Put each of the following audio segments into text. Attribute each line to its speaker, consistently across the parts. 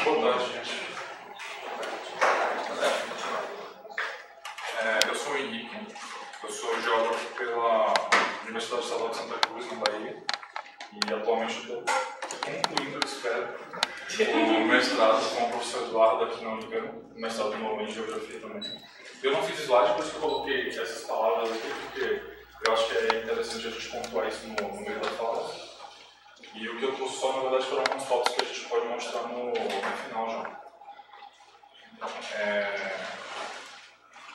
Speaker 1: Boa tarde, gente. Eu sou o Henrique, eu sou geógrafo pela Universidade Estadual de Santa Cruz, na Bahia, e atualmente estou concluindo, eu espero, o mestrado com o professor Eduardo aqui na Unicamp, mestrado em Geografia também. Eu não fiz slide, por isso que eu coloquei essas palavras aqui, porque eu acho que é interessante a gente pontuar isso no meio da fala. E o que eu trouxe só, na verdade, foram algumas fotos que a gente pode mostrar no final já.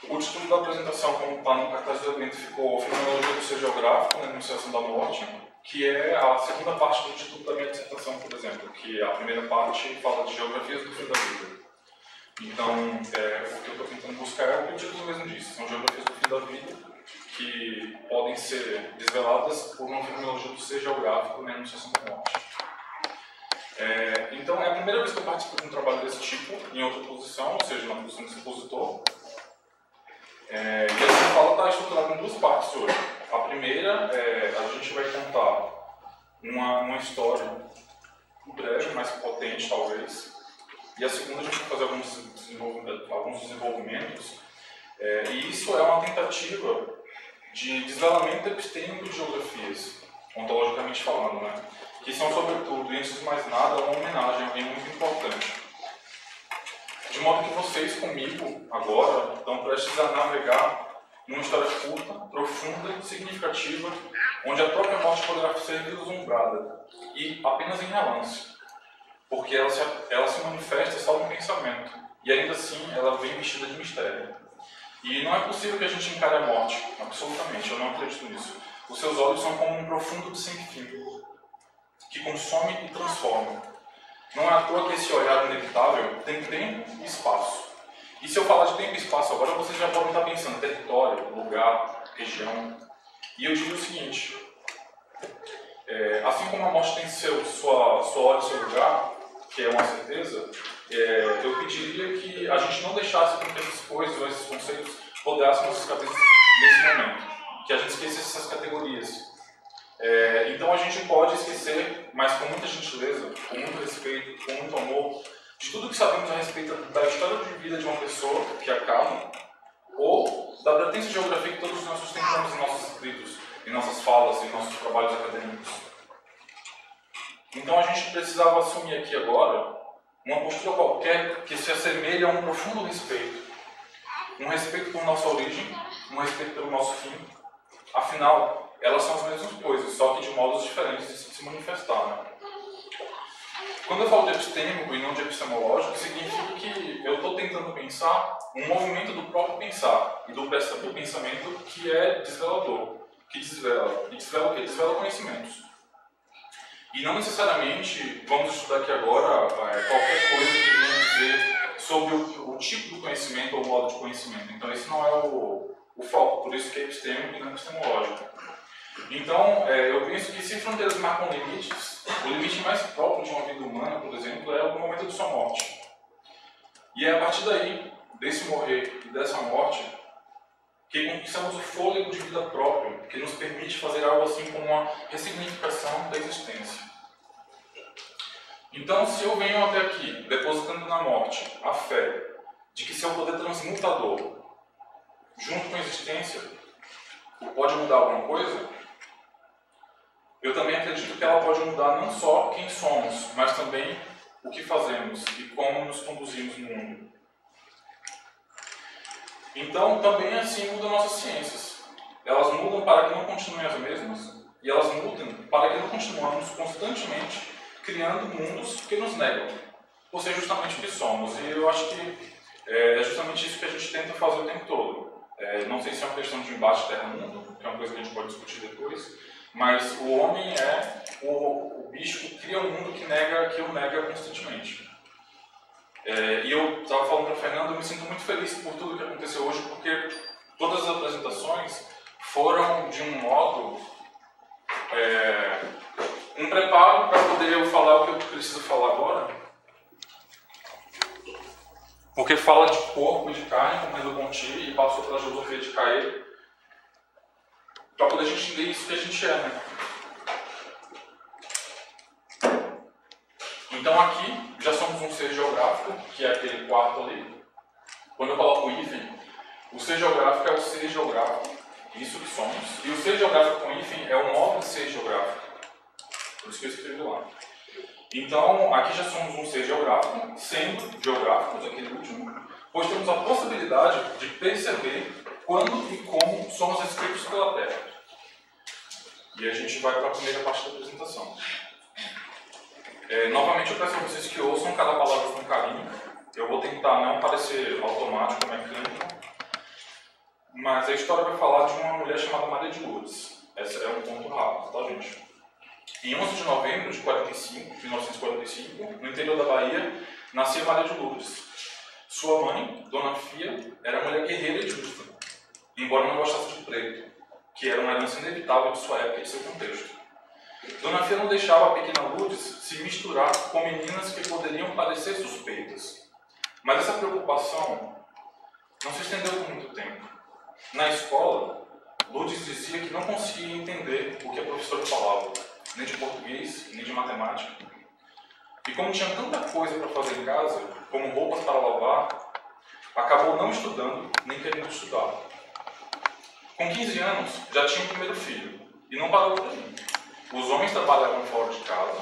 Speaker 1: O título da apresentação, como está no cartaz do evento, ficou Fenomenologia do Ser Geográfico, na Enunciação da Morte, que é a segunda parte do título da minha dissertação, por exemplo, que a primeira parte fala de geografias do fim da vida. Então, o que eu estou tentando buscar é o que o título mesmo diz, são geografias do fim da vida, que podem ser desveladas por uma fenomenologia do ser geográfico na Enunciação da Morte. Então, é a primeira vez que eu participo de um trabalho desse tipo, em outra posição, ou seja, na posição de expositor. E essa fala está estruturada em duas partes hoje. A primeira, a gente vai contar uma história breve, mais potente, talvez. E a segunda, a gente vai fazer alguns desenvolvimentos. E isso é uma tentativa de desvelamento epistêmico de geografias, ontologicamente falando, né? Que são, sobretudo, e antes de mais nada, uma homenagem a alguém muito importante. De modo que vocês, comigo, agora, estão prestes a navegar numa história curta, profunda e significativa, onde a própria morte poderá ser vislumbrada, e apenas em relance, porque ela se manifesta só no pensamento, e ainda assim ela vem vestida de mistério. E não é possível que a gente encare a morte, absolutamente, eu não acredito nisso. Os seus olhos são como um profundo de sem fim, que consome e transforma. Não é à toa que esse olhar inevitável tem tempo e espaço. E se eu falar de tempo e espaço agora, vocês já podem estar pensando território, lugar, região. E eu digo o seguinte, assim como a morte tem sua hora e seu lugar, que é uma certeza, eu pediria que a gente não deixasse com que essas coisas ou esses conceitos rodassem nossas cabeças nesse momento, que a gente esquecesse essas categorias. Então a gente pode esquecer, mas com muita gentileza, com muito respeito, com muito amor, de tudo que sabemos a respeito da história de vida de uma pessoa que acaba, ou da vertente de geografia que todos nós sustentamos em nossos escritos, em nossas falas, em nossos trabalhos acadêmicos. Então a gente precisava assumir aqui agora uma postura qualquer que se assemelhe a um profundo respeito. Um respeito por nossa origem, um respeito pelo nosso fim. Afinal, elas são as mesmas coisas, só que de modos diferentes de se manifestar. Né? Quando eu falo de epistêmico e não de epistemológico, significa que eu estou tentando pensar um movimento do próprio pensar e do pensamento que é desvelador, que desvela. E desvela o quê? Desvela conhecimentos. E não necessariamente vamos estudar aqui agora qualquer coisa que venha dizer sobre o tipo do conhecimento ou o modo de conhecimento. Então esse não é o foco, por isso que é epistêmico e não epistemológico. Então, eu penso que se fronteiras marcam limites, o limite mais próprio de uma vida humana, por exemplo, é o momento de sua morte. E é a partir daí, desse morrer e dessa morte, que conquistamos o fôlego de vida próprio, que nos permite fazer algo assim como uma ressignificação da existência. Então, se eu venho até aqui, depositando na morte a fé de que seu poder transmutador, junto com a existência, pode mudar alguma coisa, eu também acredito que ela pode mudar não só quem somos, mas também o que fazemos e como nos conduzimos no mundo. Então, também assim muda nossas ciências. elas mudam para que não continuem as mesmas, e elas mudam para que não continuamos constantemente criando mundos que nos negam, por ser justamente o que somos. E eu acho que é justamente isso que a gente tenta fazer o tempo todo. Não sei se é uma questão de embate terra-mundo, que é uma coisa que a gente pode discutir depois, mas o homem é o bicho que cria um mundo que o nega constantemente. E eu estava falando para a Fernanda, eu me sinto muito feliz por tudo que aconteceu hoje, porque todas as apresentações foram de um modo, um preparo para poder eu falar o que eu preciso falar agora. Porque fala de corpo e de carne, como Merleau-Ponty, e passou pela filosofia de Caê, para poder a gente entender isso que a gente é, né? Então aqui já somos um ser geográfico, que é aquele quarto ali. Quando eu coloco o hífen, o ser geográfico é o ser geográfico, isso que somos. E o ser geográfico com hífen é o modo de ser geográfico. Por isso que eu escrevi lá. Então, aqui já somos um ser geográfico, sendo geográficos, aquele último, pois temos a possibilidade de perceber quando e como somos escritos pela Terra. E a gente vai para a primeira parte da apresentação. Novamente, eu peço a vocês que ouçam cada palavra com carinho. Eu vou tentar não parecer automático, mecânico, mas a história vai falar de uma mulher chamada Maria de Lourdes. Esse é um ponto rápido, tá, gente? Em 11 de novembro de 1945, no interior da Bahia, nascia Maria de Lourdes. Sua mãe, Dona Fia, era mulher guerreira e justa, embora não gostasse de preto, que era uma herança inevitável de sua época e de seu contexto. Dona Fia não deixava a pequena Lourdes se misturar com meninas que poderiam parecer suspeitas. Mas essa preocupação não se estendeu por muito tempo. Na escola, Lourdes dizia que não conseguia entender o que a professora falava, nem de português, nem de matemática. E como tinha tanta coisa para fazer em casa, como roupas para lavar, acabou não estudando, nem querendo estudar. Com 15 anos, já tinha o primeiro filho, e não parou por aí. Os homens trabalhavam fora de casa,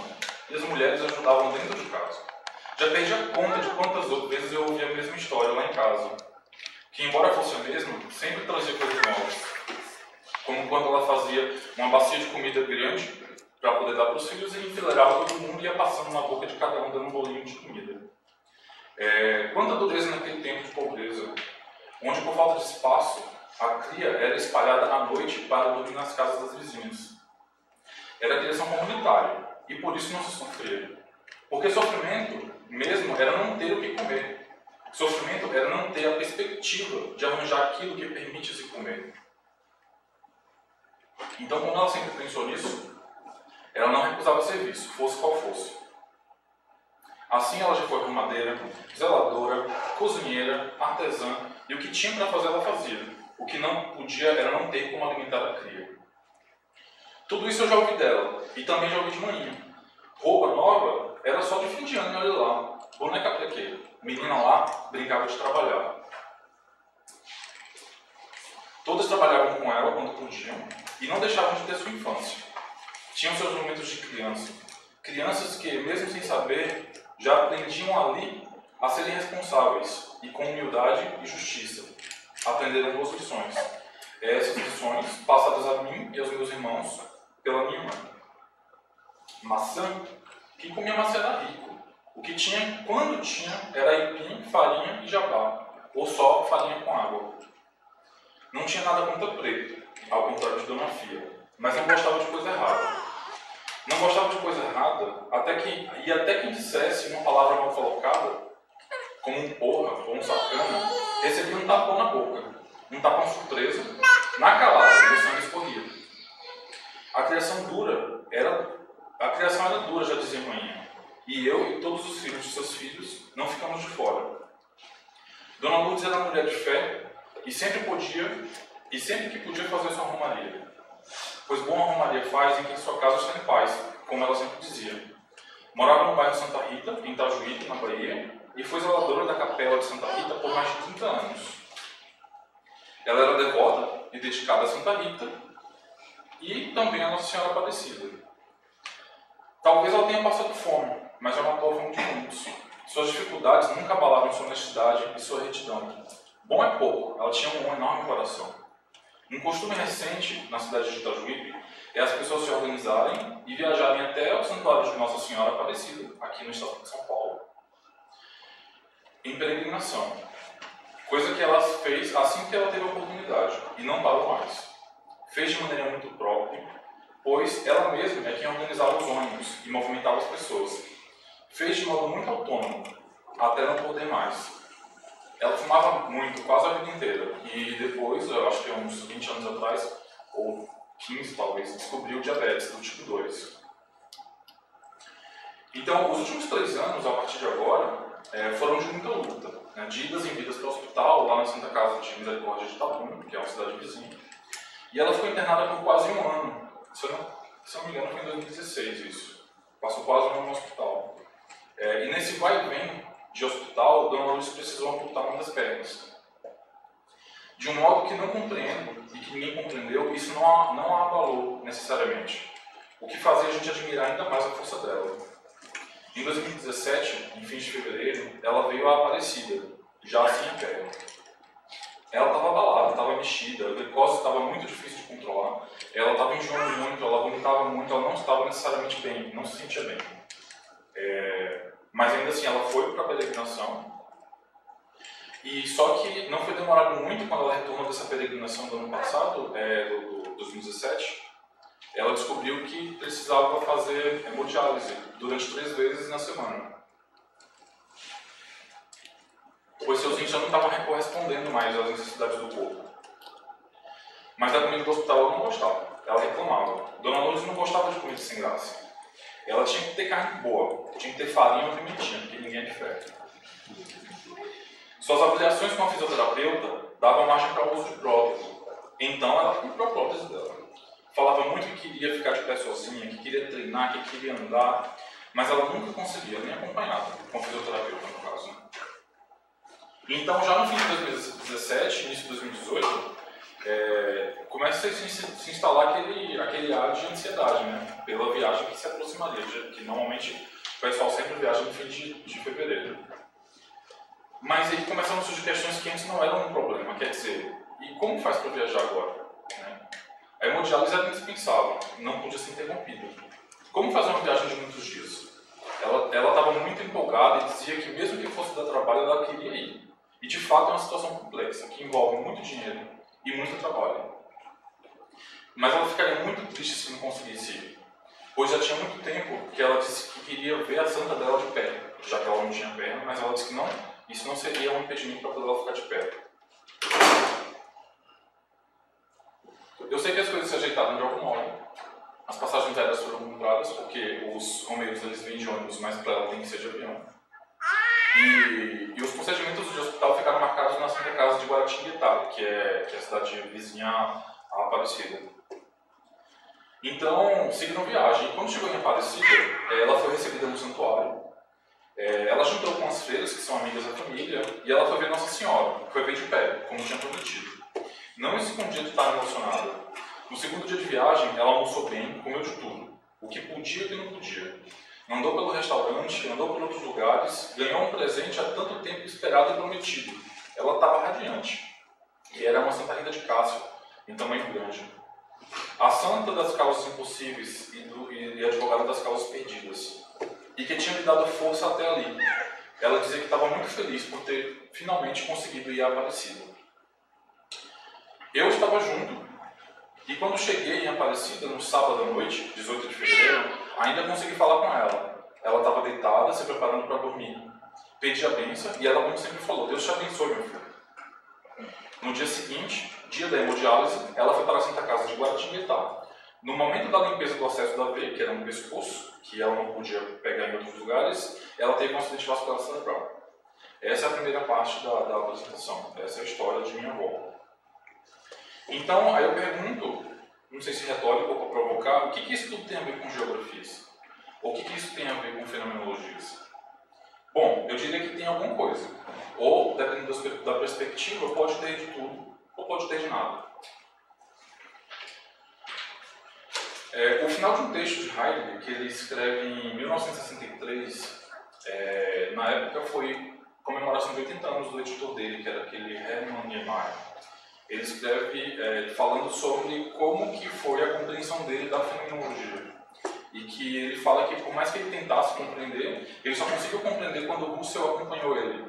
Speaker 1: e as mulheres ajudavam dentro de casa. Já perdi a conta de quantas vezes eu ouvi a mesma história lá em casa, que embora fosse a mesma, sempre trazia coisas novas. Como quando ela fazia uma bacia de comida grande, para poder dar para os filhos, e enfileirava todo mundo e ia passando na boca de cada um, dando um bolinho de comida. Quanta dureza naquele tempo de pobreza, onde por falta de espaço, a cria era espalhada à noite para dormir nas casas das vizinhas. Era criação comunitária, e por isso não se sofria. Porque sofrimento mesmo era não ter o que comer. Sofrimento era não ter a perspectiva de arranjar aquilo que permite se comer. Então, como ela sempre pensou nisso, ela não recusava serviço, fosse qual fosse. Assim, ela já foi arrumadeira, zeladora, cozinheira, artesã, e o que tinha para fazer ela fazia. O que não podia era não ter como alimentar a cria. Tudo isso eu já ouvi dela, e também já ouvi de manhã. Roupa nova era só de fim de ano, olha lá. Boneca pra quê? Menina lá brincava de trabalhar. Todas trabalhavam com ela quando podiam, e não deixavam de ter sua infância. Tinham seus momentos de criança. Crianças que, mesmo sem saber, já aprendiam ali a serem responsáveis e com humildade e justiça. Aprenderam boas lições. Essas lições, passadas a mim e aos meus irmãos pela minha mãe. Maçã. Quem comia maçã era rico. O que tinha, quando tinha, era aipim, farinha e jabá. Ou só farinha com água. Não tinha nada contra preto, ao contrário de Dona Fia. Mas não gostava de coisa errada. Não gostava de coisa errada, até quem dissesse uma palavra mal colocada, como um porra ou um sacana, recebia um tapão na boca, um tapão surpresa, na calada, e o sangue escorria. A criação era dura, já dizia a mãe, e eu e todos os filhos de seus filhos não ficamos de fora. Dona Lourdes era mulher de fé, e sempre que podia fazer sua romaria. Pois boa romaria faz em que sua casa está em paz, como ela sempre dizia. Morava no bairro de Santa Rita, em Itajuípe, na Bahia, e foi zeladora da capela de Santa Rita por mais de 30 anos. Ela era devota e dedicada a Santa Rita e também a Nossa Senhora Aparecida. Talvez ela tenha passado fome, mas já matou a fome de muitos. Suas dificuldades nunca abalaram sua honestidade e sua retidão. Bom é pouco, ela tinha um enorme coração. Um costume recente na cidade de Itajuípe é as pessoas se organizarem e viajarem até o Santuário de Nossa Senhora Aparecida, aqui no estado de São Paulo, em peregrinação. Coisa que ela fez assim que ela teve a oportunidade e não parou mais. Fez de maneira muito própria, pois ela mesma é quem organizava os ônibus e movimentava as pessoas. Fez de modo muito autônomo, até não poder mais. Ela fumava muito, quase a vida inteira, e depois, eu acho que uns 20 anos atrás, ou 15 talvez, descobriu diabetes do tipo 2. Então, os últimos 3 anos, a partir de agora, foram de muita luta, né? De idas e vindas para o hospital, lá na Santa Casa de Misericórdia de Itabuna, que é uma cidade vizinha. E ela foi internada por quase 1 ano. Se eu não me engano, foi em 2016 isso. Passou quase 1 ano no hospital. E nesse vai e vem de hospital, Dona Lourdes precisou amputar uma das pernas. De um modo que não compreendo e que ninguém compreendeu, isso não a abalou necessariamente. O que fazia a gente admirar ainda mais a força dela. Em 2017, em fins de fevereiro, ela veio a Aparecida, já sem a perna. Ela estava abalada, estava mexida, a glicose estava muito difícil de controlar, ela estava enjoando muito, ela vomitava muito, ela não estava necessariamente bem, não se sentia bem. Mas ainda assim, ela foi para a peregrinação, e só que não foi demorado muito quando ela retornou dessa peregrinação do ano passado, do 2017, ela descobriu que precisava fazer hemodiálise durante 3 vezes na semana. Pois seus rins já não estavam correspondendo mais às necessidades do corpo. Mas a comida do hospital ela não gostava, ela reclamava. Dona Lourdes não gostava de comida sem graça. Ela tinha que ter carne boa, tinha que ter farinha ou pimentinha, porque ninguém é de ferro. Suas avaliações com a fisioterapeuta davam margem para o uso de prótese. Então ela comprou a prótese dela. Falava muito que queria ficar de pé sozinha, que queria treinar, que queria andar, mas ela nunca conseguia, nem acompanhada com a fisioterapeuta, no caso. Então, já no fim de 2017, início de 2018, começa a se instalar aquele ar de ansiedade, né? Pela viagem que se aproximaria, que normalmente o pessoal sempre viaja no fim de fevereiro. Mas aí começaram a surgir questões que antes não eram um problema, quer dizer, e como faz para viajar agora? Né? A hemodiálise era indispensável, não podia ser interrompida. Como fazer uma viagem de muitos dias? Ela estava muito empolgada e dizia que mesmo que fosse dar trabalho, ela queria ir. E de fato é uma situação complexa, que envolve muito dinheiro e muito trabalho. Mas ela ficaria muito triste se não conseguisse ir, pois já tinha muito tempo que ela disse que queria ver a santa dela de pé, já que ela não tinha perna, mas ela disse que não, isso não seria um impedimento para poder ela ficar de pé. Eu sei que as coisas se ajeitaram de algum modo. As passagens aéreas foram compradas, porque os romeiros eles vêm de ônibus, mas para ela tem que ser de avião. E os procedimentos de hospital ficaram marcados na Santa Casa de Guaratinguetá, que é a cidade vizinha a Aparecida. Então, seguiram viagem. E quando chegou em Aparecida, ela foi recebida no santuário. Ela juntou com as freiras, que são amigas da família, e ela foi ver Nossa Senhora, foi ver de pé, como tinha prometido. Não escondia de estar emocionada. No segundo dia de viagem, ela almoçou bem, comeu de tudo, o que podia e o que não podia. Andou pelo restaurante, andou por outros lugares, ganhou um presente há tanto tempo esperado e prometido. Ela estava radiante. E era uma Santa Rita de Cássio, em tamanho grande. A santa das causas impossíveis e advogada das causas perdidas. E que tinha me dado força até ali. Ela dizia que estava muito feliz por ter finalmente conseguido ir à Aparecida. Eu estava junto, e quando cheguei em Aparecida, no sábado à noite, 18 de fevereiro, ainda consegui falar com ela. Ela estava deitada, se preparando para dormir. Pedi a bênção e ela, como sempre, falou: Deus te abençoe, meu filho. No dia seguinte, dia da hemodiálise, ela foi para a Santa Casa de Guaratinguetá. No momento da limpeza do acesso da veia, que era no pescoço, que ela não podia pegar em outros lugares, ela teve um acidente vascular cerebral. Essa é a primeira parte da apresentação. Essa é a história de minha avó. Então, aí eu pergunto, não sei se retórico ou para provocar, o que isso tudo tem a ver com geografias? Ou o que isso tem a ver com fenomenologias? Bom, eu diria que tem alguma coisa. Ou, dependendo da perspectiva, pode ter de tudo, ou pode ter de nada. O final de um texto de Heidegger, que ele escreve em 1963, na época foi comemoração de 80 anos do editor dele, que era aquele Hermann Niemeyer. ele escreve falando sobre como que foi a compreensão dele da fenomenologia. E que ele fala que, por mais que ele tentasse compreender, ele só conseguiu compreender quando o Russell acompanhou ele.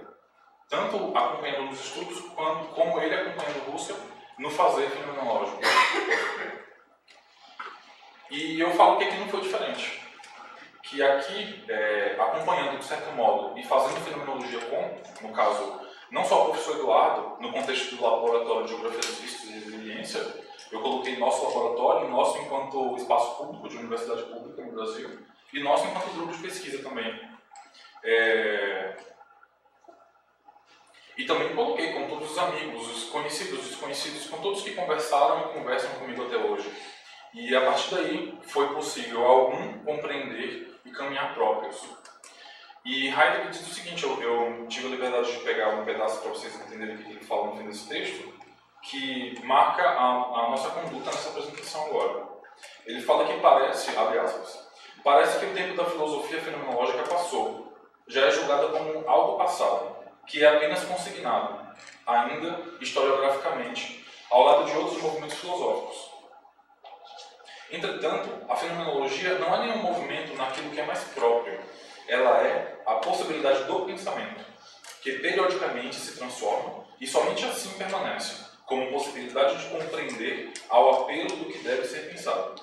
Speaker 1: Tanto acompanhando nos estudos, como ele acompanhando o Russell no fazer fenomenológico. E eu falo que aqui não foi diferente. Que aqui, acompanhando de certo modo e fazendo fenomenologia com, no caso, não só o professor Eduardo, no contexto do Laboratório de Geografia dos Riscos e Resiliência, eu coloquei nosso laboratório, nosso enquanto espaço público de universidade pública no Brasil, e nosso enquanto grupo de pesquisa também. E também coloquei com todos os amigos, os conhecidos, os desconhecidos, com todos que conversaram e conversam comigo até hoje. E a partir daí foi possível algum compreender e caminhar próprios. E Heidegger diz o seguinte, eu tive a liberdade de pegar um pedaço para vocês entenderem o que ele fala no fim desse texto, que marca a nossa conduta nessa apresentação agora. Ele fala que parece, abre aspas, parece que o tempo da filosofia fenomenológica passou, já é julgada como algo passado, que é apenas consignado, ainda historiograficamente, ao lado de outros movimentos filosóficos. Entretanto, a fenomenologia não é nenhum movimento naquilo que é mais próprio, ela é a possibilidade do pensamento, que periodicamente se transforma e somente assim permanece, como possibilidade de compreender ao apelo do que deve ser pensado.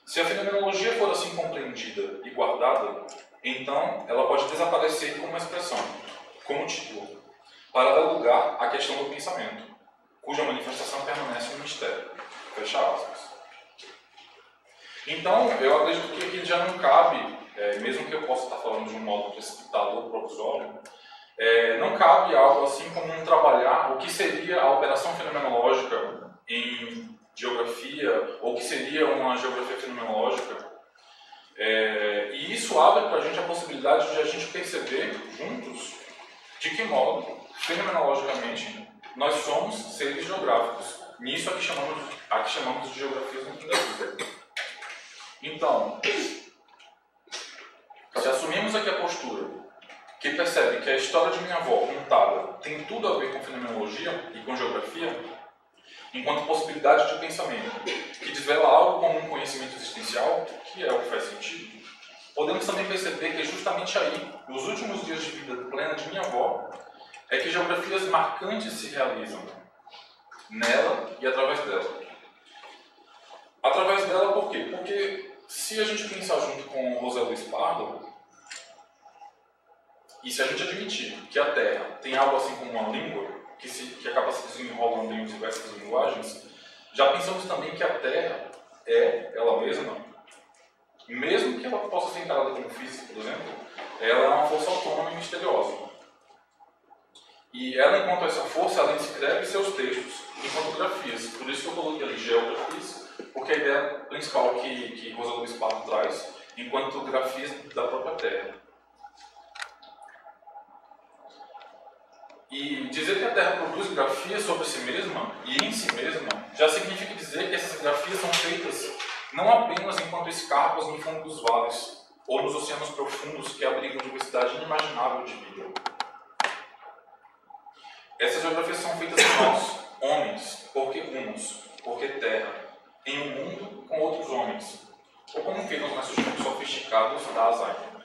Speaker 1: Se a fenomenologia for assim compreendida e guardada, então ela pode desaparecer como expressão, como título, para dar lugar à questão do pensamento, cuja manifestação permanece um mistério. Fecha aspas. Então, eu acredito que aqui já não cabe, mesmo que eu possa estar falando de um modo precipitado ou provisório, não cabe algo assim como trabalhar o que seria a operação fenomenológica em geografia, ou o que seria uma geografia fenomenológica. E isso abre para a gente a possibilidade de a gente perceber juntos de que modo, fenomenologicamente, nós somos seres geográficos. Nisso aqui chamamos de geografias no fim da vida. Então, se assumimos aqui a postura que percebe que a história de minha avó contada tem tudo a ver com fenomenologia e com geografia, enquanto possibilidade de pensamento que desvela algo como um conhecimento existencial, que é o que faz sentido, podemos também perceber que é justamente aí, nos últimos dias de vida plena de minha avó, é que geografias marcantes se realizam nela e através dela. Através dela por quê? Porque se a gente pensar junto com o José Luiz Pardo, e se a gente admitir que a Terra tem algo assim como uma língua, que acaba se desenrolando em diversas linguagens, já pensamos também que a Terra é, ela mesma, mesmo que ela possa ser encarada como física, por exemplo, ela é uma força autônoma e misteriosa. E ela, enquanto essa força, ela escreve seus textos em fotografias. Por isso que eu coloquei ali geografias, porque a ideia principal que José Luiz Pardo traz, enquanto grafias da própria Terra. E dizer que a Terra produz grafias sobre si mesma e em si mesma já significa dizer que essas grafias são feitas não apenas enquanto escarpas no fundo dos vales ou nos oceanos profundos que abrigam diversidade inimaginável de vida. Essas geografias são feitas por nós, homens, porque humus, porque terra, em um mundo com outros homens, ou como queiram os mais sofisticados da Alzheimer.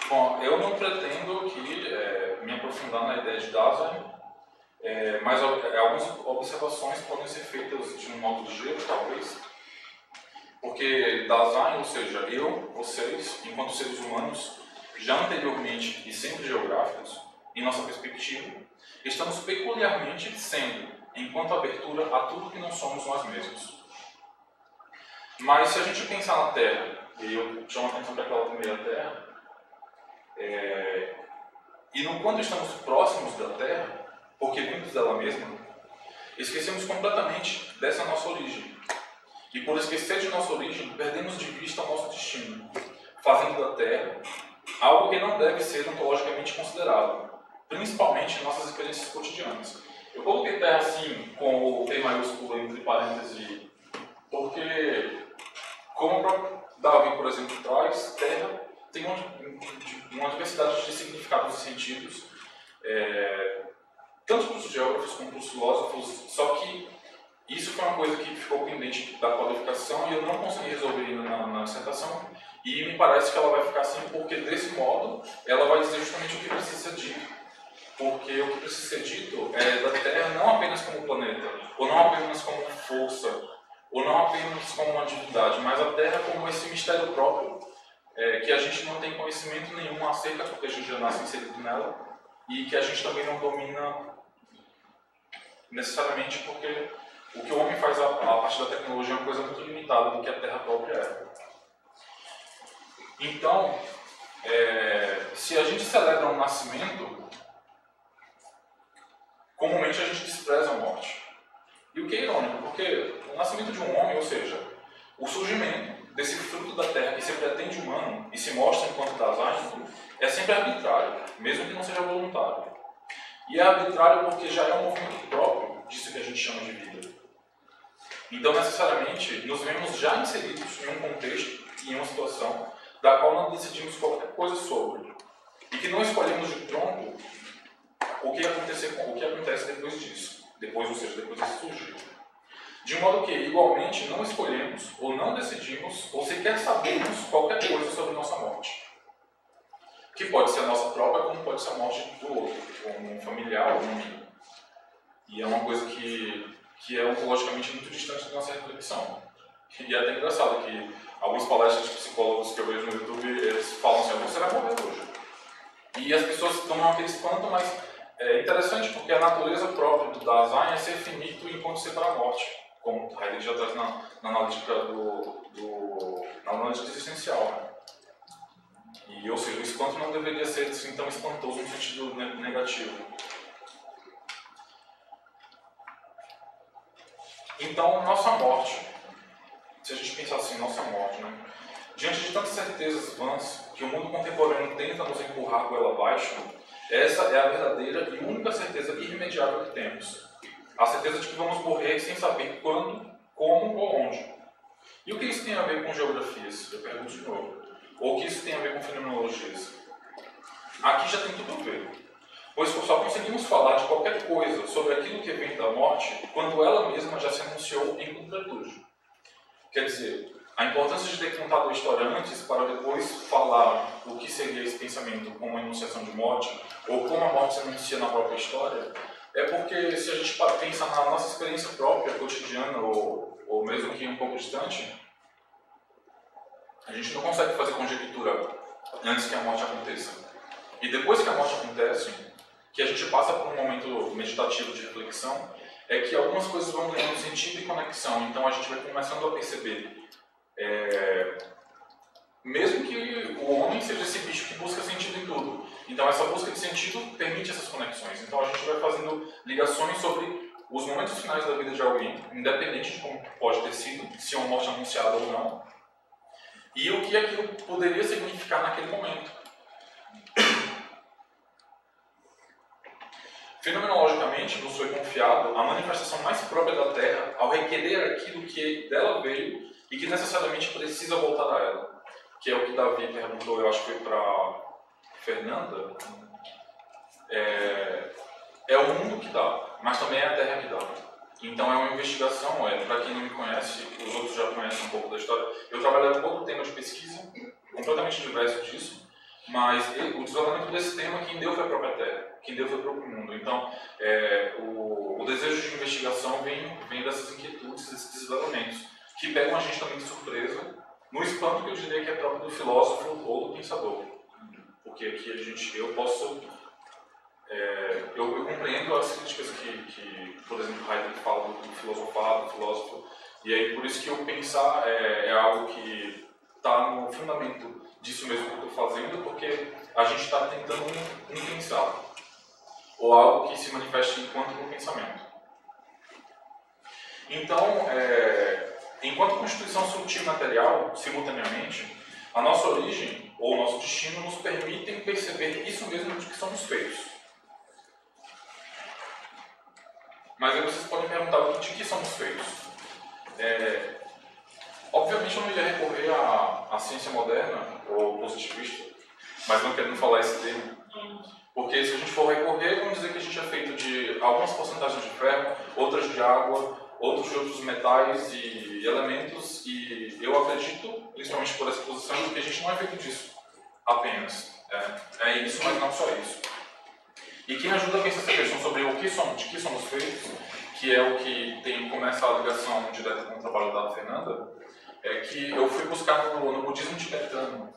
Speaker 1: Bom, eu não pretendo aqui me aprofundar na ideia de Dasein, mas algumas observações podem ser feitas de um modo ligeiro, talvez, porque Dasein, ou seja, eu, vocês, enquanto seres humanos, já anteriormente e sempre geográficos, em nossa perspectiva, estamos peculiarmente sendo, enquanto abertura a tudo que não somos nós mesmos. Mas se a gente pensar na Terra, e eu chamo a atenção para aquela primeira Terra, e no quanto estamos próximos da Terra, porque vimos dela mesma, esquecemos completamente dessa nossa origem. E por esquecer de nossa origem, perdemos de vista o nosso destino, fazendo da Terra algo que não deve ser ontologicamente considerado, principalmente em nossas experiências cotidianas. Eu coloquei Terra assim, com o T maiúsculo entre parênteses, porque, como Davi, por exemplo, traz, terra tem uma diversidade de significados e sentidos, tanto para os geógrafos como para os filósofos, só que isso foi uma coisa que ficou pendente da qualificação e eu não consegui resolver ainda na dissertação, e me parece que ela vai ficar assim porque, desse modo, ela vai dizer justamente o que precisa ser dito. Porque o que precisa ser dito é da Terra não apenas como planeta, ou não apenas como força, ou não apenas como uma divindade, mas a Terra como esse mistério próprio, que a gente não tem conhecimento nenhum acerca, porque a gente já nasce inserido nela, e que a gente também não domina necessariamente porque o que o homem faz a partir da tecnologia é uma coisa muito limitada do que a Terra própria é. Então, se a gente celebra um nascimento, comumente a gente despreza a morte. E o que é irônico, porque o nascimento de um homem, ou seja, o surgimento desse fruto da terra que se pretende humano e se mostra enquanto Dasein, é sempre arbitrário, mesmo que não seja voluntário. E é arbitrário porque já é um movimento próprio disso que a gente chama de vida. Então, necessariamente, nos vemos já inseridos em um contexto e em uma situação da qual não decidimos qualquer coisa sobre, e que não escolhemos de pronto o que acontece depois disso, ou seja, depois de surgir. De modo que, igualmente, não escolhemos, ou não decidimos, ou sequer sabemos qualquer coisa sobre nossa morte. Que pode ser a nossa própria, como pode ser a morte do outro, como um familiar ou um amigo. E é uma coisa que é ontologicamente muito distante da nossa reflexão. E é até engraçado que algumas palestras de psicólogos que eu vejo no YouTube, eles falam assim, você vai morrer hoje. E as pessoas tomam aquele espanto, mas é interessante porque a natureza própria do Dasein é ser finito enquanto ser para a morte, como Heidegger já traz na analítica na analítica existencial. Né? E, ou seja, o espanto não deveria ser assim, tão espantoso no sentido negativo. Então, nossa morte, se a gente pensar assim, nossa morte, né? Diante de tantas certezas vãs que o mundo contemporâneo tenta nos empurrar goela abaixo, essa é a verdadeira e única certeza irremediável que temos. A certeza de que vamos morrer sem saber quando, como ou onde. E o que isso tem a ver com geografias? Eu pergunto de novo. Ou o que isso tem a ver com fenomenologias? Aqui já tem tudo a ver. Pois só conseguimos falar de qualquer coisa sobre aquilo que vem da morte quando ela mesma já se anunciou em completude. Quer dizer, a importância de ter contado a história antes para depois falar o que seria esse pensamento como a enunciação de morte, ou como a morte se anuncia na própria história, é porque se a gente pensa na nossa experiência própria, cotidiana, ou mesmo que um pouco distante, a gente não consegue fazer conjectura antes que a morte aconteça. E depois que a morte acontece, que a gente passa por um momento meditativo de reflexão, é que algumas coisas vão ganhando sentido e conexão. Então a gente vai começando a perceber, mesmo que o homem seja esse bicho que busca sentido em tudo. Então essa busca de sentido permite essas conexões. Então a gente vai fazendo ligações sobre os momentos finais da vida de alguém, independente de como pode ter sido, se é uma morte anunciada ou não, e o que aquilo poderia significar naquele momento. Fenomenologicamente, nos foi confiado a manifestação mais própria da Terra ao requerer aquilo que dela veio e que necessariamente precisa voltar a ela. Que é o que Davi perguntou, eu acho que foi para Fernanda. É o mundo que dá, mas também é a Terra que dá. Então é uma investigação, para quem não me conhece, os outros já conhecem um pouco da história. Eu trabalhei com outro tema de pesquisa, completamente diverso disso, mas o desenvolvimento desse tema, quem deu foi a própria Terra, quem deu foi o próprio mundo. Então, o desejo de investigação vem dessas inquietudes, desses desdobramentos, que pegam a gente também de surpresa, no espanto que eu diria que é próprio do filósofo ou do pensador. Porque aqui eu posso... eu compreendo as críticas que, por exemplo, Heidegger fala do filosofado, do filósofo, e aí por isso que eu pensar é algo que está no fundamento disso mesmo que eu estou fazendo, porque a gente está tentando um pensar, ou algo que se manifeste enquanto um pensamento. Então, enquanto constituição sutil e material, simultaneamente, a nossa origem ou o nosso destino nos permitem perceber isso mesmo de que somos feitos. Mas aí vocês podem perguntar de que somos feitos. Obviamente eu não ia recorrer à ciência moderna ou positivista, mas não querendo falar esse termo, porque se a gente for recorrer, vamos dizer que a gente é feito de algumas porcentagens de ferro, outras de água, outros de outros metais e elementos, e eu acredito, principalmente por essa posição, que a gente não é feito disso apenas. É isso, mas não só isso. E quem ajuda a pensar essa questão sobre o que somos, de que somos feitos, que é o que começa a ligação direta com o trabalho da Fernanda, é que eu fui buscar no budismo tibetano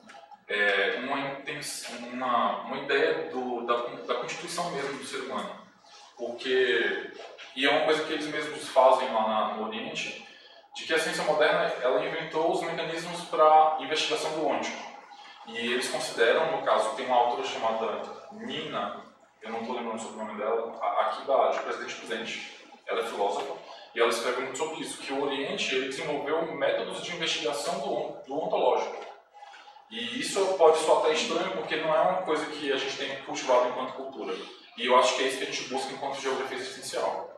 Speaker 1: uma ideia da constituição mesmo do ser humano. E é uma coisa que eles mesmos fazem lá no Oriente, de que a ciência moderna ela inventou os mecanismos para investigação do onde. E eles consideram, no caso, tem uma autora chamada Nina, eu não estou lembrando sobre o nome dela, aqui de Presidente Prudente, ela é filósofa, e ela escreve muito sobre isso, que o Oriente ele desenvolveu métodos de investigação do ontológico. E isso pode soar até estranho, porque não é uma coisa que a gente tem cultivado enquanto cultura. E eu acho que é isso que a gente busca enquanto geografia existencial.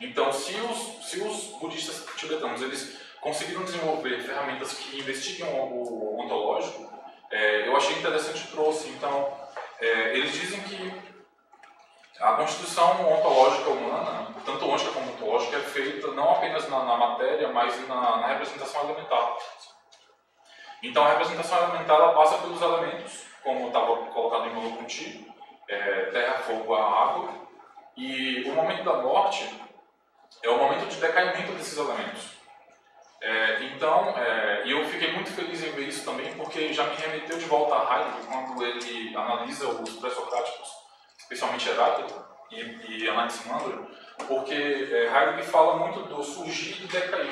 Speaker 1: Então, se os budistas tibetanos eles conseguiram desenvolver ferramentas que investigam o ontológico, eu achei interessante trouxe. Então, eles dizem que a constituição ontológica humana, tanto ontica como ontológica, é feita não apenas na matéria, mas na representação elementar. Então, a representação elementar ela passa pelos elementos, como estava colocado em Merleau-Ponty, terra, fogo, água, e o momento da morte é o momento de decaimento desses elementos. E eu fiquei muito feliz em ver isso também, porque já me remeteu de volta a Heidegger, quando ele analisa os pré-socráticos, especialmente Heráclito e Anaximander, porque Heidegger fala muito do surgir e do decair,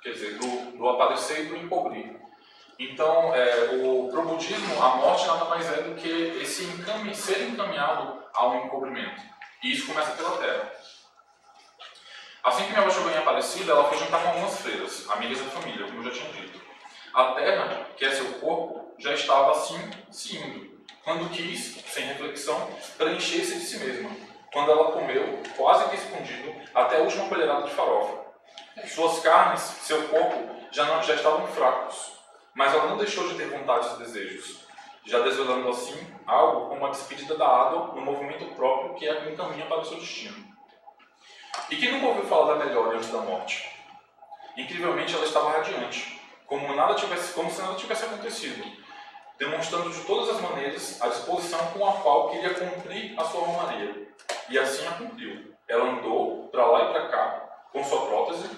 Speaker 1: quer dizer, do aparecer e do encobrir. Então, para o budismo, a morte nada mais é do que ser encaminhado ao encobrimento. E isso começa pela terra. Assim que minha avó chegou em Aparecida, ela foi jantar com algumas freiras, amigas da família, como eu já tinha dito. A terra, que é seu corpo, já estava assim se indo, quando quis, sem reflexão, preencher-se de si mesma, quando ela comeu, quase que escondido, até a última colherada de farofa. Suas carnes, seu corpo, já estavam fracos, mas ela não deixou de ter vontades e desejos, já desvelando assim algo como a despedida da água no movimento próprio que a encaminha para o seu destino. E quem nunca ouviu falar da melhora antes da morte? Incrivelmente ela estava radiante, como se nada tivesse acontecido, demonstrando de todas as maneiras a disposição com a qual queria cumprir a sua romaria. E assim a cumpriu. Ela andou para lá e para cá com sua prótese,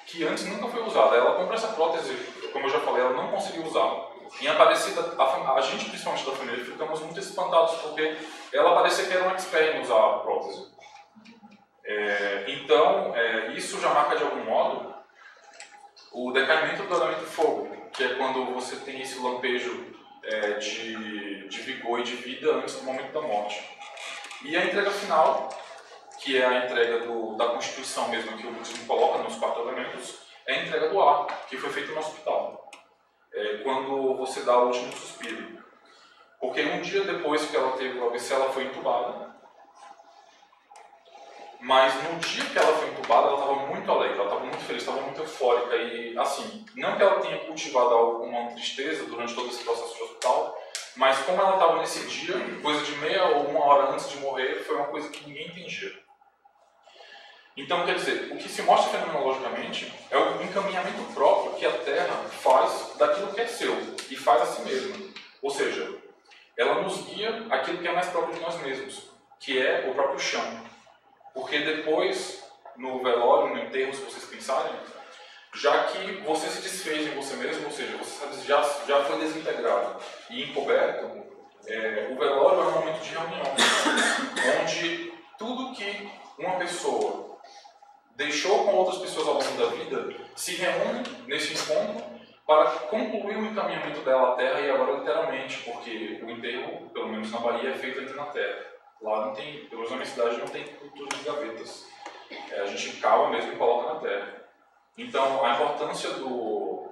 Speaker 1: que antes nunca foi usada. Ela comprou essa prótese, como eu já falei, ela não conseguiu usar. Em Aparecida, a gente, principalmente da família, ficamos muito espantados, porque ela parecia que era um expert em usar a prótese. Então, isso já marca de algum modo o decaimento do elemento fogo, que é quando você tem esse lampejo de vigor e de vida antes do momento da morte. E a entrega final, que é a entrega da Constituição mesmo, que o budismo coloca nos 4 elementos, é a entrega do ar, que foi feito no hospital, quando você dá o último suspiro. Porque um dia depois que ela teve o AVC, ela foi entubada. Mas no dia que ela foi entubada, ela estava muito alegre, ela estava muito feliz, estava muito eufórica. E, assim, não que ela tenha cultivado alguma tristeza durante todo esse processo de hospital, mas como ela estava nesse dia, coisa de meia ou uma hora antes de morrer, foi uma coisa que ninguém entendia. Então, quer dizer, o que se mostra fenomenologicamente é o encaminhamento próprio que a Terra faz daquilo que é seu, e faz a si mesma. Ou seja, ela nos guia aquilo que é mais próprio de nós mesmos, que é o próprio chão. Porque depois, no velório, no enterro, se vocês pensarem, já que você se desfez em você mesmo, ou seja, você já foi desintegrado e encoberto, o velório é um momento de reunião, onde tudo que uma pessoa deixou com outras pessoas ao longo da vida se reúne nesse encontro para concluir o encaminhamento dela à Terra, e agora literalmente, porque o enterro, pelo menos na Bahia, é feito aqui na Terra. Lá não tem, pelo menos na minha cidade, não tem cultura de gavetas. A gente cava mesmo e coloca na terra. Então, a importância do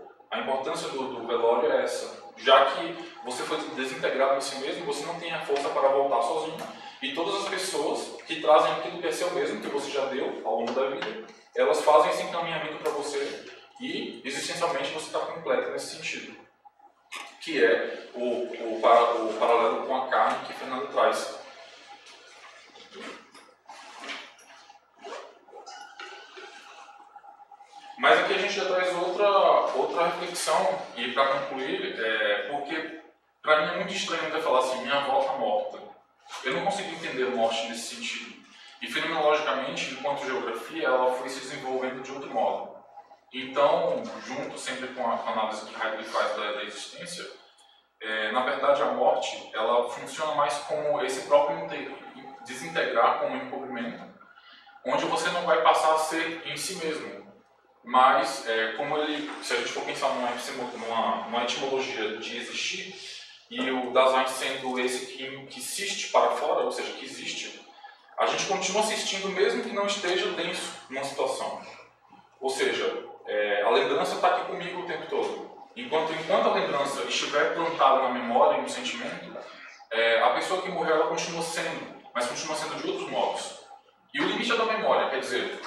Speaker 1: velório é essa. Já que você foi desintegrado em si mesmo, você não tem a força para voltar sozinho. E todas as pessoas que trazem aquilo que é seu mesmo, que você já deu ao longo da vida, elas fazem esse encaminhamento para você E, existencialmente, você está completo nesse sentido, que é o paralelo com a carne que Fernando traz. Mas aqui a gente já traz outra reflexão, e para concluir, porque para mim é muito estranho até falar assim, minha avó está morta. Eu não consigo entender morte nesse sentido. E fenomenologicamente, enquanto geografia, ela foi se desenvolvendo de outro modo. Então, junto sempre com a análise que Heidegger faz da existência, na verdade a morte ela funciona mais como esse próprio desintegrar, como um encobrimento, onde você não vai passar a ser em si mesmo. Mas, como ele, se a gente for pensar numa etimologia de existir, e o Dasein sendo esse que existe para fora, ou seja, que existe, a gente continua assistindo mesmo que não esteja denso numa situação. Ou seja, a lembrança está aqui comigo o tempo todo. Enquanto a lembrança estiver plantada na memória e no sentimento, a pessoa que morreu ela continua sendo, mas continua sendo de outros modos. E o limite é da memória, quer dizer,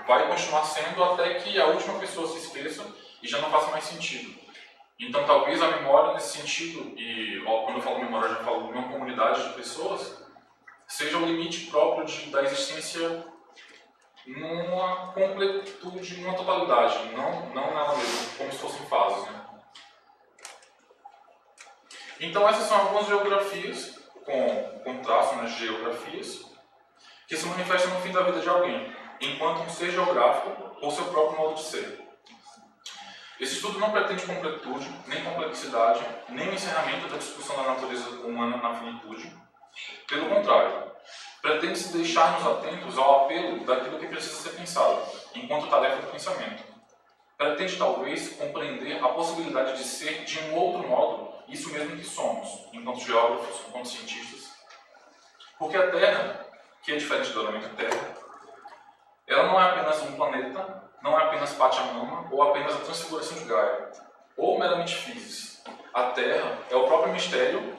Speaker 1: vai continuar sendo até que a última pessoa se esqueça e já não faça mais sentido. Então, talvez a memória, nesse sentido, e quando eu falo memória, eu já falo de uma comunidade de pessoas, seja o limite próprio da existência numa completude, numa totalidade, não nela mesma, como se fossem fases. Né? Então, essas são algumas geografias, com traço nas geografias, que se manifestam no fim da vida de alguém, enquanto um ser geográfico ou seu próprio modo de ser. Esse estudo não pretende completude, nem complexidade, nem o encerramento da discussão da natureza humana na finitude. Pelo contrário, pretende-se deixar-nos atentos ao apelo daquilo que precisa ser pensado, enquanto tarefa do pensamento. Pretende, talvez, compreender a possibilidade de ser, de um outro modo, isso mesmo que somos, enquanto geógrafos, enquanto cientistas. Porque a Terra, que é diferente do elemento Terra, ela não é apenas um planeta, não é apenas Pachamama ou apenas a transfiguração de Gaia, ou meramente physis. A Terra é o próprio mistério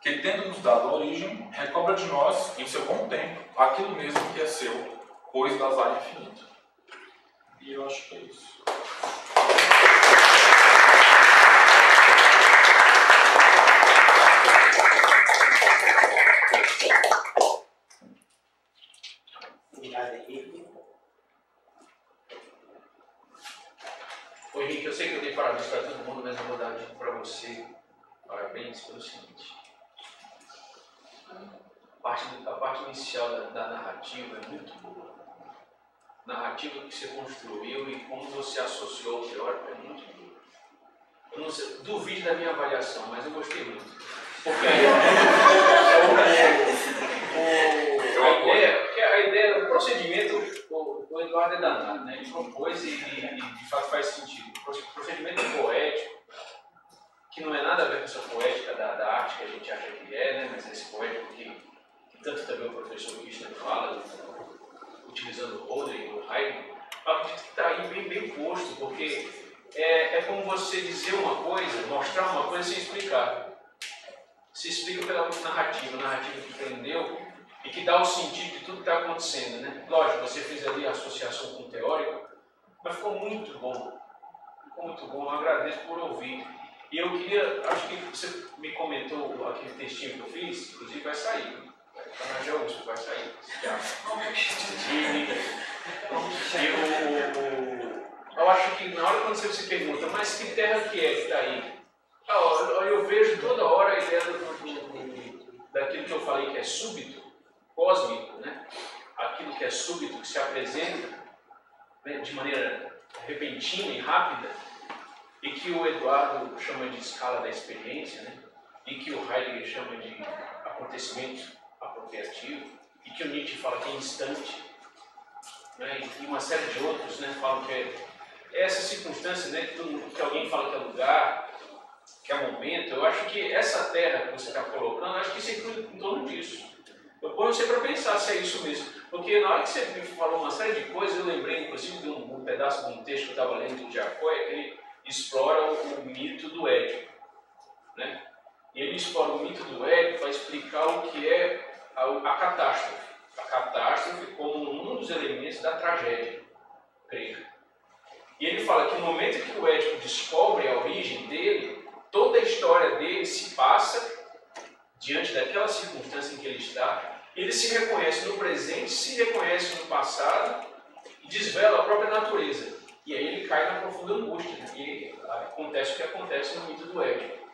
Speaker 1: que, tendo nos dado a origem, recobra de nós, em seu bom tempo, aquilo mesmo que é seu, pois das áreas infinito. E eu acho que é isso.
Speaker 2: Obrigado, Henrique.
Speaker 3: Ô Henrique, eu sei que eu dei parabéns para todo mundo, mas eu vou dar para você parabéns pelo seguinte. A parte inicial da narrativa é muito boa. A narrativa que você construiu e como você associou o teórico é muito boa. Eu não sei, duvide da minha avaliação, mas eu gostei muito. Porque a ideia, o procedimento, o Eduardo é danado, né? Ele propôs e de fato faz sentido. O procedimento poético, que não é nada a ver com essa poética da arte que a gente acha que é, né? Mas esse poético que tanto também o professor Kirchner fala, utilizando o Roderick ou Heidegger, eu acredito que está aí bem posto, porque é como você dizer uma coisa, mostrar uma coisa sem explicar. Se explica pela narrativa, a narrativa que prendeu e que dá o sentido de tudo que está acontecendo, né? Lógico, você fez ali a associação com o teórico, mas ficou muito bom. Ficou muito bom, eu agradeço por ouvir. E eu queria, acho que você me comentou aquele textinho que eu fiz, inclusive vai sair. Está na GeoUSP, vai sair. Eu acho que na hora quando você se pergunta, mas que terra que é que está aí? Eu vejo toda hora a ideia daquilo que eu falei que é súbito, cósmico, né? Aquilo que é súbito, que se apresenta, né, de maneira repentina e rápida, e que o Eduardo chama de escala da experiência, né? E que o Heidegger chama de acontecimento apropriativo, e que o Nietzsche fala que é instante, né? E uma série de outros, né, falam que é essa circunstância, né, que alguém fala que é lugar, que é momento. Eu acho que essa terra que você está colocando, acho que isso inclui em torno disso. Eu ponho você para pensar se é isso mesmo. Porque na hora que você me falou uma série de coisas, eu lembrei inclusive de um pedaço de um texto que eu estava lendo do Jacóia, que ele explora o mito do Édipo. Né? E ele explora o mito do Édipo para explicar o que é a catástrofe. A catástrofe como um dos elementos da tragédia grega. E ele fala que no momento que o Édipo descobre a origem dele, toda a história dele se passa diante daquela circunstância em que ele está. Ele se reconhece no presente, se reconhece no passado e desvela a própria natureza. E aí ele cai na profunda angústia, né? E acontece o que acontece no mito do Édipo.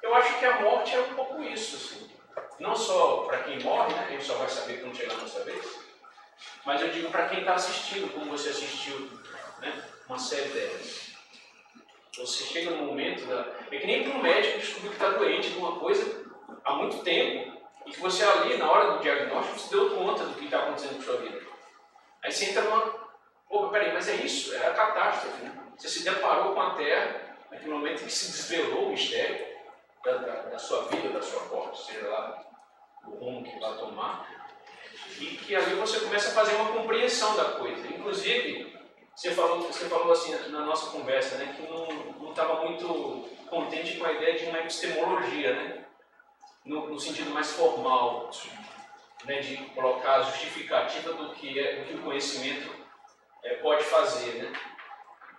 Speaker 3: Eu acho que a morte é um pouco isso, assim. Não só para quem morre, né? A gente só vai saber quando chegar a nossa vez, mas eu digo para quem está assistindo, como você assistiu, né? Uma série dessas. Você chega no momento é que nem para um médico descobrir que está doente de uma coisa há muito tempo e que você ali, na hora do diagnóstico, se deu conta do que está acontecendo com a sua vida. Aí você entra numa... Pô, peraí, mas é isso, é a catástrofe, né? Você se deparou com a Terra, naquele momento em que se desvelou o mistério da sua vida, da sua morte, seja lá o rumo que vai tomar, e que ali você começa a fazer uma compreensão da coisa. Inclusive, você falou assim na nossa conversa, né, que não estava muito contente com a ideia de uma epistemologia, né, no sentido mais formal, né, de colocar a justificativa do que o conhecimento pode fazer, né.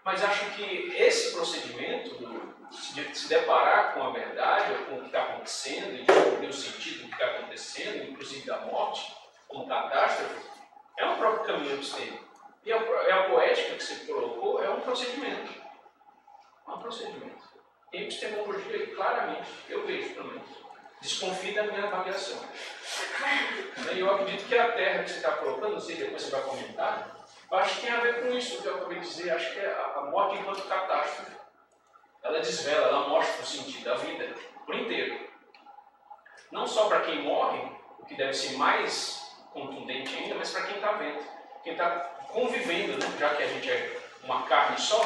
Speaker 3: Mas acho que esse procedimento de se deparar com a verdade, ou com o que está acontecendo, e descobrir o sentido do que está acontecendo, inclusive da morte, como catástrofe, é um próprio caminho epistêmico. E a poética que você colocou é um procedimento. É um procedimento. Tem epistemologia aí, claramente, eu vejo também. Desconfie da minha avaliação. E eu acredito que a Terra que você está colocando, não sei, depois você vai comentar, eu acho que tem a ver com isso que eu acabei de dizer. Acho que é a morte enquanto catástrofe. Ela desvela, ela mostra o sentido da vida por inteiro. Não só para quem morre, o que deve ser mais contundente ainda, mas para quem está vendo. Quem está convivendo, né? Já que a gente é uma carne só,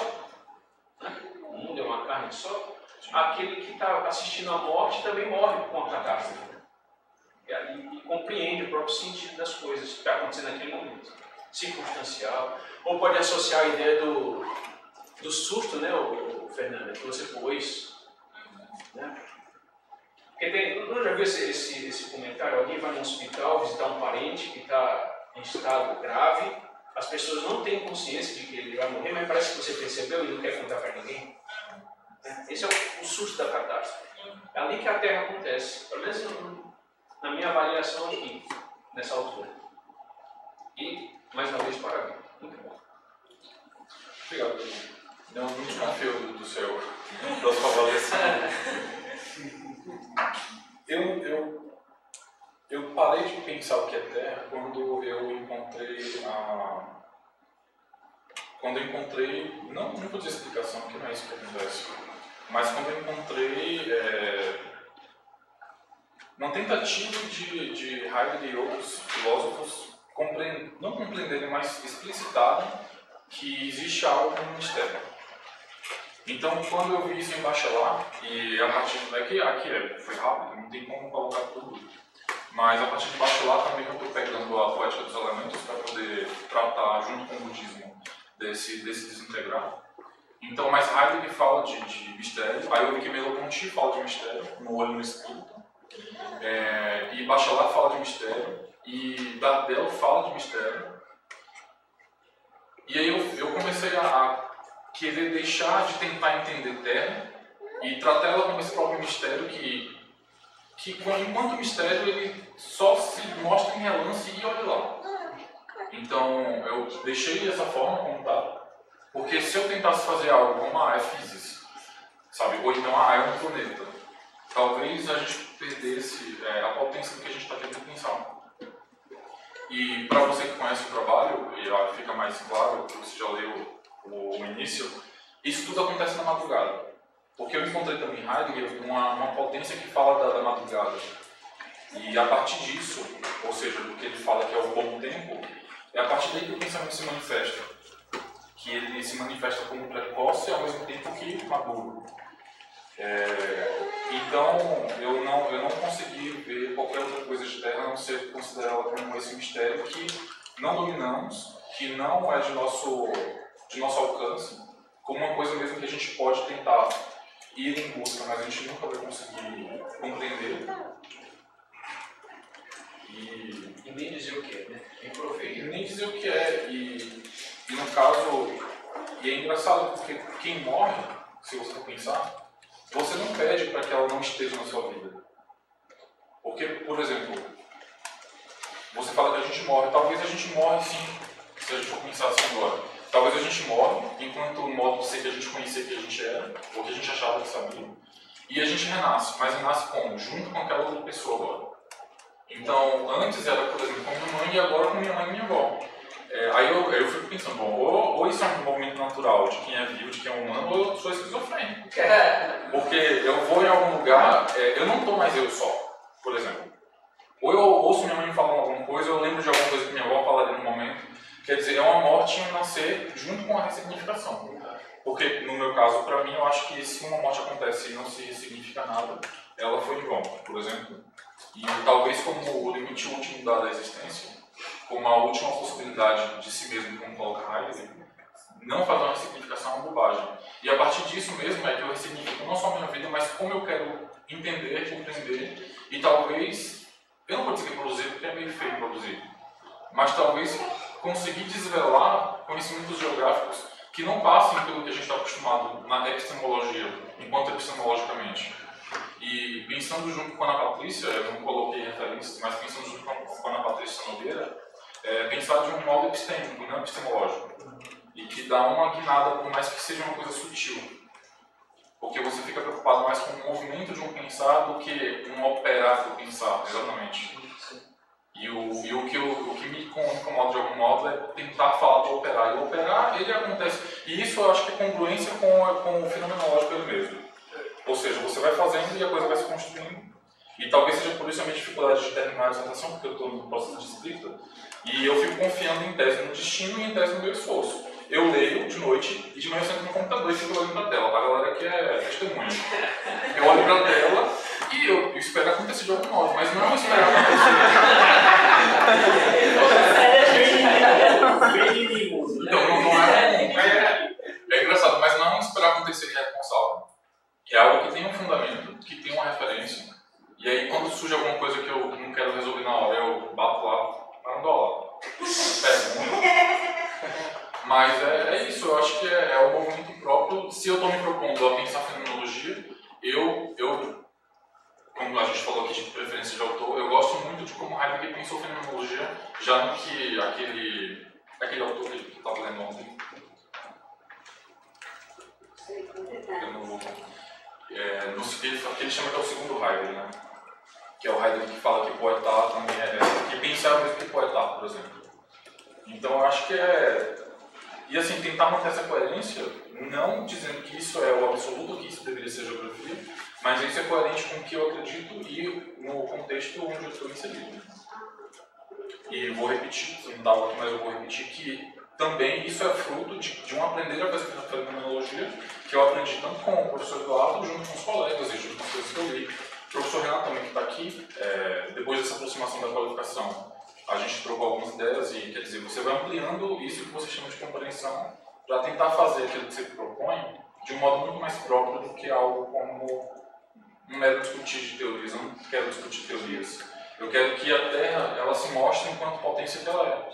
Speaker 3: né? O mundo é uma carne só, aquele que está assistindo à morte também morre com a catástrofe. E compreende o próprio sentido das coisas que está acontecendo naquele momento. Circunstancial, ou pode associar a ideia do susto, né, o Fernando, que você pôs, né? Porque não já viu esse comentário? Alguém vai no hospital visitar um parente que está em estado grave, as pessoas não têm consciência de que ele vai morrer, mas parece que você percebeu e não quer contar para ninguém. Esse é o susto da catástrofe. É ali que a Terra acontece, pelo menos na minha avaliação aqui, nessa altura. E, mais uma vez, parabéns. Muito bom.
Speaker 1: Obrigado. Não desconfio da sua avaliação. Eu parei de pensar o que é Terra quando eu encontrei não vou dizer explicação, porque não é isso que acontece, mas quando eu encontrei uma tentativa de Heidegger e outros filósofos não compreenderem, mas explicitarem que existe algo no mistério. Então, quando eu vi isso em Bachelard, e a partir aqui foi rápido, não tem como colocar tudo, mas a partir de Bachelard também eu estou pegando a poética dos elementos para poder tratar, junto com o budismo, desse desintegrar. Então, mas Heidegger fala de mistério, aí eu vi que Merleau-Ponty fala de mistério, no Olho no Espírito, e Bachelard fala de mistério, e Dardel fala de mistério. E aí eu comecei a querer deixar de tentar entender Terra e tratar ela como esse próprio mistério que enquanto mistério ele só se mostra em relance e olha lá. Então eu deixei dessa forma como tá, porque se eu tentasse fazer algo como é física, sabe, ou então é um planeta, talvez a gente perdesse a potência do que a gente está querendo pensar. E para você que conhece o trabalho, e fica mais claro que você já leu o início, isso tudo acontece na madrugada. Porque eu encontrei também em Heidegger uma potência que fala da madrugada. E a partir disso, ou seja, do que ele fala que é o bom tempo, é a partir daí que o pensamento se manifesta. Que ele se manifesta como precoce ao mesmo tempo que maduro. Então, eu não consegui ver qualquer outra coisa de Terra a não ser considerá-la como esse mistério que não dominamos, que não é de nosso alcance, como uma coisa mesmo que a gente pode tentar ir em busca, mas a gente nunca vai conseguir compreender. E
Speaker 3: nem dizer o que é, né? Nem proferir.
Speaker 1: Nem dizer o que é. E no caso, E é engraçado porque quem morre, se você for pensar, você não pede para que ela não esteja na sua vida. Porque, por exemplo, você fala que a gente morre, talvez a gente morre sim, se a gente for pensar assim agora. Talvez a gente morre enquanto o modo de ser que a gente conhecia que a gente era, ou que a gente achava que sabia, e a gente renasce, mas renasce como? Junto com aquela outra pessoa agora. Então, antes era, por exemplo, com minha mãe e agora com minha mãe e minha avó. Aí eu fico pensando, bom, ou isso é um movimento natural de quem é vivo, de quem é humano, ou eu sou esquizofrênico. Porque eu vou em algum lugar, eu não estou mais eu só, por exemplo. Ou eu ouço minha mãe falando alguma coisa, eu lembro de alguma coisa que minha avó falaria no momento. Quer dizer, é uma morte e um nascer junto com a ressignificação. Porque, no meu caso, para mim, eu acho que se uma morte acontece e não se ressignifica nada, ela foi em vão, por exemplo. E talvez como o limite último da existência, como a última possibilidade de si mesmo, como coloca Heidegger, não fazer uma ressignificação é uma bobagem. E a partir disso mesmo é que eu ressignifico não só a minha vida, mas como eu quero entender, compreender, e talvez, eu não vou dizer que produzir, porque é meio feio produzir, mas talvez conseguir desvelar conhecimentos geográficos que não passem pelo que a gente está acostumado na epistemologia, enquanto epistemologicamente. E pensando junto com a Ana Patrícia, eu não coloquei referências, mas pensando junto com a Ana Patrícia Nogueira, pensar de um modo epistêmico, não epistemológico. E que dá uma guinada, por mais que seja uma coisa sutil. Porque você fica preocupado mais com o movimento de um pensar do que um operar do pensar, exatamente. E o que me incomoda de algum modo é tentar falar do operar. E o operar, ele acontece. E isso eu acho que é congruência com o fenomenológico ele mesmo. Ou seja, você vai fazendo e a coisa vai se construindo. E talvez seja por isso a minha dificuldade de terminar a dissertação, porque eu estou no processo de escrita. E eu fico confiando em tese no destino e em tese no meu esforço. Eu leio de noite e de manhã eu sento no computador e fico olhando para a tela. A galera aqui é testemunha. Eu olho para a tela e eu espero acontecer de algum modo, mas não esperar acontecer. Então, não é engraçado, mas não esperar acontecer que é responsável. É algo que tem um fundamento, que tem uma referência, e aí quando surge alguma coisa que eu não quero resolver na hora, eu bato lá, mas não dou lá. Mas é isso, eu acho que é o movimento próprio. Se eu estou me propondo a pensar fenomenologia, como a gente falou aqui de preferência de autor, eu gosto muito de como Heidegger pensou fenomenologia, já no que aquele autor que eu estava lendo ontem. Eu não vou. Que ele chama que é o segundo Heidegger, né? Que é o Heidegger que fala que poetar também que pensar é o mesmo que poetar, por exemplo. Então eu acho que e assim, tentar manter essa coerência, não dizendo que isso é o absoluto, que isso deveria ser geografia, mas isso é coerente com o que eu acredito e no contexto onde eu estou inserido. E vou repetir, não estava aqui, mas eu vou repetir que também isso é fruto de um aprender a fazer fenomenologia, que eu aprendi tanto com o professor Eduardo, junto com os colegas e junto com as coisas que eu li. O professor Renato também, que está aqui, depois dessa aproximação da qualificação, a gente trocou algumas ideias e, quer dizer, você vai ampliando isso que você chama de compreensão para tentar fazer aquilo que você propõe de um modo muito mais próprio do que algo como um mero discutir de teorias. Eu não quero discutir teorias. Eu quero que a Terra ela se mostre enquanto potência que ela é.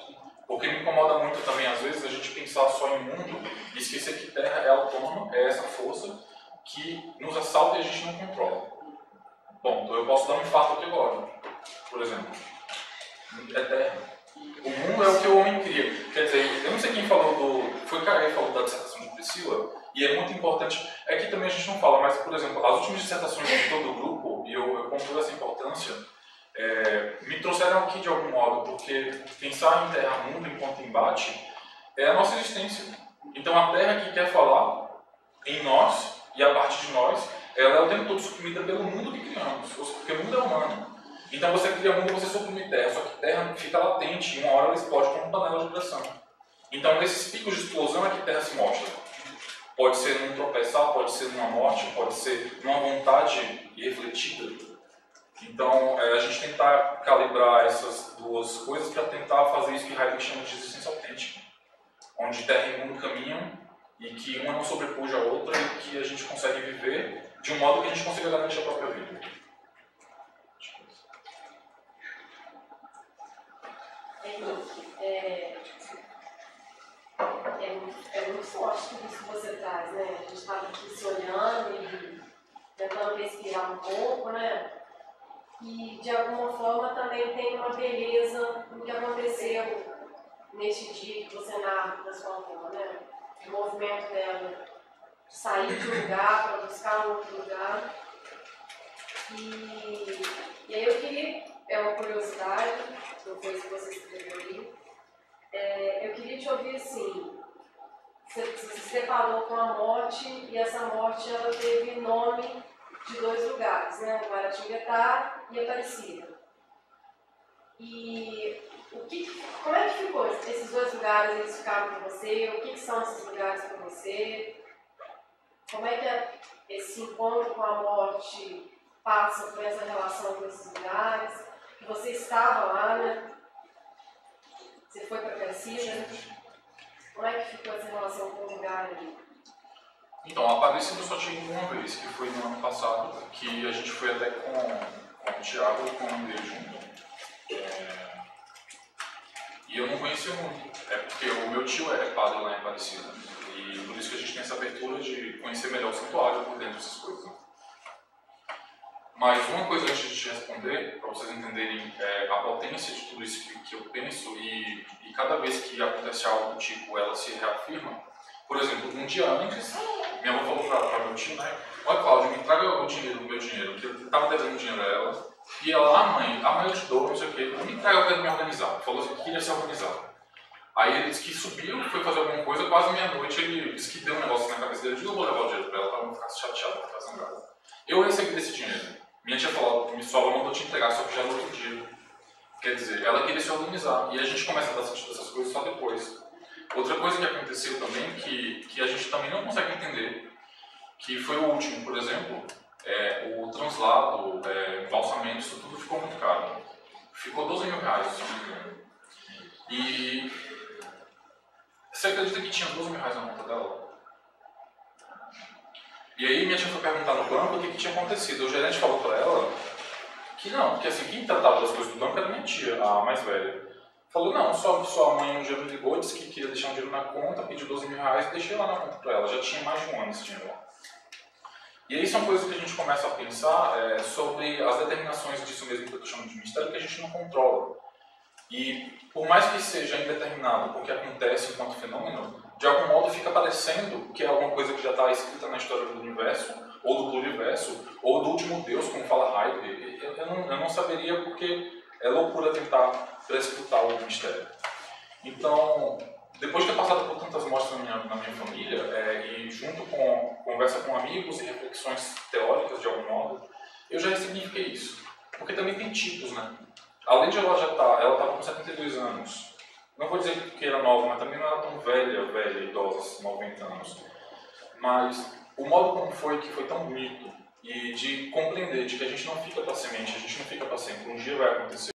Speaker 1: Porque me incomoda muito também, às vezes, a gente pensar só em mundo e esquecer que Terra é autônoma, é essa força que nos assalta e a gente não controla. Bom, então eu posso dar um infarto aqui agora, por exemplo. É Terra. O mundo é o que o homem cria. Quer dizer, eu não sei quem falou foi Caio que falou da dissertação de Priscila, e é muito importante. É que também a gente não fala, mas, por exemplo, as últimas dissertações de todo o grupo, e eu pontuo essa importância, me trouxeram aqui de algum modo, porque pensar em Terra-mundo enquanto embate é a nossa existência. Então a Terra que quer falar em nós e a partir de nós, ela é o tempo todo suprimida pelo mundo que criamos, porque o mundo é humano. Então você cria mundo e você suprime Terra, só que Terra fica latente e uma hora ela explode como panela de pressão. Então nesses picos de explosão é que Terra se mostra. Pode ser num tropeçar, pode ser numa morte, pode ser numa vontade irrefletida. Então, a gente tentar calibrar essas duas coisas para tentar fazer isso que Heidegger chama de existência autêntica, onde Terra e mundo caminham e que uma não sobrepuja a outra e que a gente consegue viver de um modo que a gente consiga garantir a própria vida.
Speaker 4: É muito forte tudo isso que você traz, né? A gente estava aqui se olhando e tentando respirar um pouco, né? E de alguma forma também tem uma beleza no que aconteceu neste dia que você narra da sua avó, né? O movimento dela de sair de um lugar para buscar um outro lugar. E aí eu queria, é uma curiosidade, não foi isso que você escreveu aí, eu queria te ouvir assim, você se deparou com a morte e essa morte ela teve nome de 2 lugares, né? Guaratinguetá e Aparecida. E como é que ficou esses 2 lugares, eles ficaram com você? O que são esses lugares para você? Como é que esse encontro com a morte passa por essa relação com esses lugares? Você estava lá, né? Você foi para Aparecida. Como é que ficou essa relação com o lugar ali?
Speaker 1: Então, a Aparecida eu só tive uma vez, que foi no ano passado, que a gente foi até com o Thiago e com o André junto. E eu não conhecia muito, porque o meu tio é padre lá em Aparecida. E por isso que a gente tem essa abertura de conhecer melhor o santuário por dentro dessas coisas. Né? Mas uma coisa antes de te responder, para vocês entenderem a potência de tudo isso que eu penso, e cada vez que acontece algo do tipo, ela se reafirma. Por exemplo, um dia antes, minha avó falou para meu tio, né? Olha, Cláudio, me traga o meu dinheiro, que eu estava devendo dinheiro a ela. E ela, mãe, eu te dou, não sei o quê, não me traga, eu quero me organizar. Falou assim que queria se organizar. Aí ele disse que subiu, foi fazer alguma coisa, quase meia-noite, ele disse que deu um negócio na cabeça dele, eu vou levar o dinheiro para ela, para não ficar chateada, para ficar zangada. Eu recebi desse dinheiro. Minha tia falou, minha sogra mandou te entregar, só que já no outro dia. Quer dizer, ela queria se organizar. E a gente começa a dar sentido dessas coisas só depois. Outra coisa que aconteceu também, que a gente também não consegue entender, que foi o último, por exemplo, o translado, o embalsamento, isso tudo ficou muito caro. Ficou 12 mil reais, se não me engano. E você acredita que tinha 12 mil reais na conta dela? E aí minha tia foi perguntar no banco o que tinha acontecido. O gerente falou para ela que não, porque assim, quem tratava das coisas do banco era minha tia, a mais velha. Falou, não, sua mãe um dia me ligou, disse que queria deixar um dinheiro na conta, pediu 12 mil reais e deixei lá na conta para ela. Já tinha mais de um ano esse dinheiro lá. E aí são coisas que a gente começa a pensar sobre as determinações disso mesmo que eu estou chamando de mistério, que a gente não controla. E por mais que seja indeterminado porque acontece enquanto fenômeno, de algum modo fica parecendo que é alguma coisa que já está escrita na história do universo, ou do pluriverso, ou do último Deus, como fala Heidegger. Eu não saberia porque é loucura tentar prescrutar o mistério. Então, depois de ter passado por tantas mortes na minha família, e junto com conversa com amigos e reflexões teóricas de algum modo, eu já ressignifiquei isso. Porque também tem tipos, né? Além de ela estava com 72 anos. Não vou dizer que era nova, mas também não era tão velha, idosa, 90 anos. Mas o modo como foi, que foi tão bonito, e de compreender de que a gente não fica para semente, a gente não fica para sempre, um dia vai acontecer.